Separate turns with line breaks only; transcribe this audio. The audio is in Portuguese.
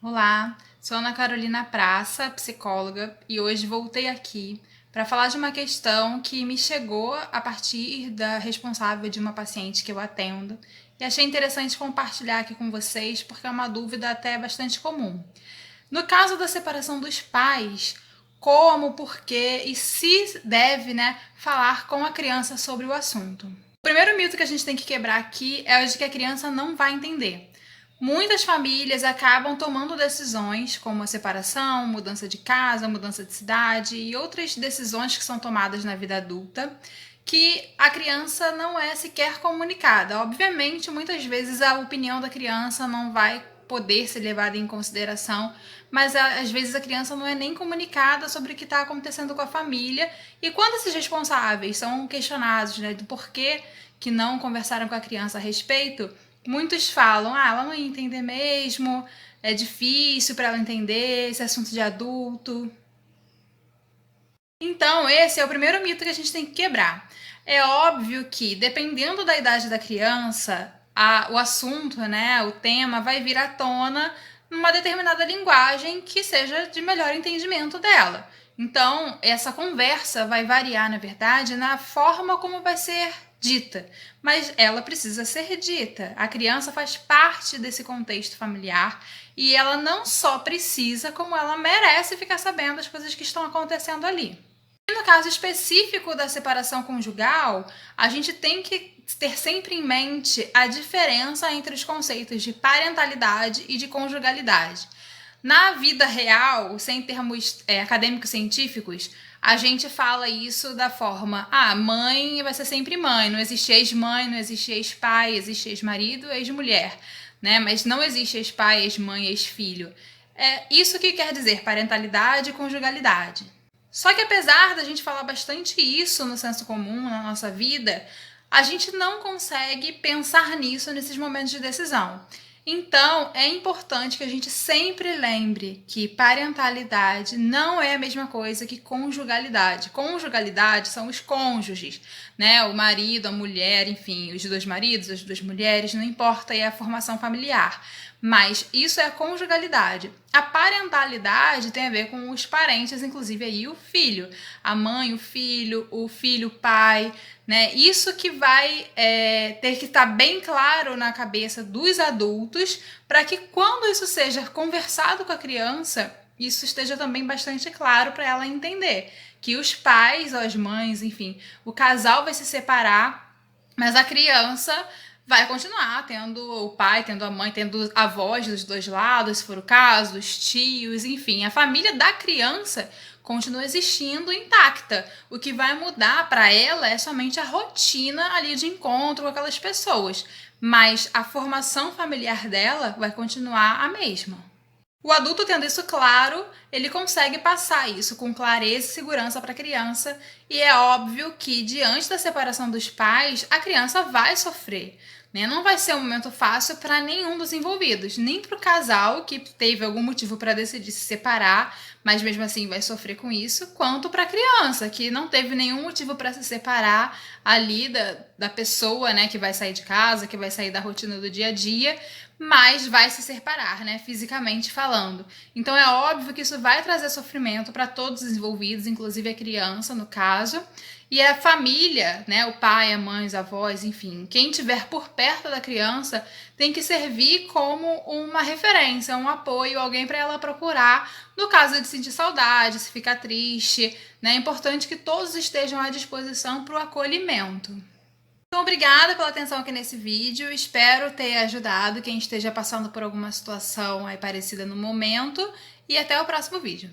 Olá, sou Ana Carolina Praça, psicóloga, e hoje voltei aqui para falar de uma questão que me chegou a partir da responsável de uma paciente que eu atendo e achei interessante compartilhar aqui com vocês porque é uma dúvida até bastante comum. No caso da separação dos pais, como, por quê e se deve, falar com a criança sobre o assunto. O primeiro mito que a gente tem que quebrar aqui é o de que a criança não vai entender. Muitas famílias acabam tomando decisões como a separação, mudança de casa, mudança de cidade e outras decisões que são tomadas na vida adulta que a criança não é sequer comunicada. Obviamente, muitas vezes a opinião da criança não vai poder ser levada em consideração, mas às vezes a criança não é nem comunicada sobre o que está acontecendo com a família, e quando esses responsáveis são questionados, do porquê que não conversaram com a criança a respeito, muitos falam, ela não ia entender mesmo, é difícil para ela entender esse assunto de adulto. Então, esse é o primeiro mito que a gente tem que quebrar. É óbvio que, dependendo da idade da criança, o assunto, o tema vai vir à tona numa determinada linguagem que seja de melhor entendimento dela. Então, essa conversa vai variar, na verdade, na forma como vai ser dita, mas ela precisa ser dita. A criança faz parte desse contexto familiar e ela não só precisa, como ela merece ficar sabendo das coisas que estão acontecendo ali. No caso específico da separação conjugal, a gente tem que ter sempre em mente a diferença entre os conceitos de parentalidade e de conjugalidade. Na vida real, sem termos acadêmicos científicos, a gente fala isso da forma: mãe vai ser sempre mãe, não existe ex-mãe, não existe ex-pai, existe ex-marido, ex-mulher, mas não existe ex-pai, ex-mãe, ex-filho. É isso que quer dizer parentalidade e conjugalidade. Só que apesar da gente falar bastante isso no senso comum, na nossa vida, a gente não consegue pensar nisso nesses momentos de decisão. Então, é importante que a gente sempre lembre que parentalidade não é a mesma coisa que conjugalidade. Conjugalidade são os cônjuges, o marido, a mulher, enfim, os dois maridos, as duas mulheres, não importa, é a formação familiar. Mas isso é a conjugalidade. A parentalidade tem a ver com os parentes, inclusive aí o filho. A mãe, o filho, o pai, Isso que vai ter que estar bem claro na cabeça dos adultos para que quando isso seja conversado com a criança, isso esteja também bastante claro para ela entender que os pais ou as mães, enfim, o casal vai se separar, mas a criança vai continuar tendo o pai, tendo a mãe, tendo avós dos dois lados, se for o caso, os tios, enfim, a família da criança continua existindo intacta. O que vai mudar para ela é somente a rotina ali de encontro com aquelas pessoas, mas a formação familiar dela vai continuar a mesma. O adulto, tendo isso claro, ele consegue passar isso com clareza e segurança para a criança, e é óbvio que, diante da separação dos pais, a criança vai sofrer. Não vai ser um momento fácil para nenhum dos envolvidos, nem para o casal que teve algum motivo para decidir se separar, mas mesmo assim vai sofrer com isso, quanto para a criança, que não teve nenhum motivo para se separar ali da pessoa, que vai sair de casa, que vai sair da rotina do dia a dia, mas vai se separar, fisicamente falando. Então é óbvio que isso vai trazer sofrimento para todos os envolvidos, inclusive a criança, no caso, e a família, o pai, a mãe, os avós, enfim, quem estiver por perto da criança tem que servir como uma referência, um apoio, alguém para ela procurar no caso de sentir saudade, se ficar triste, É importante que todos estejam à disposição para o acolhimento. Então, obrigada pela atenção aqui nesse vídeo, espero ter ajudado quem esteja passando por alguma situação aí parecida no momento, e até o próximo vídeo.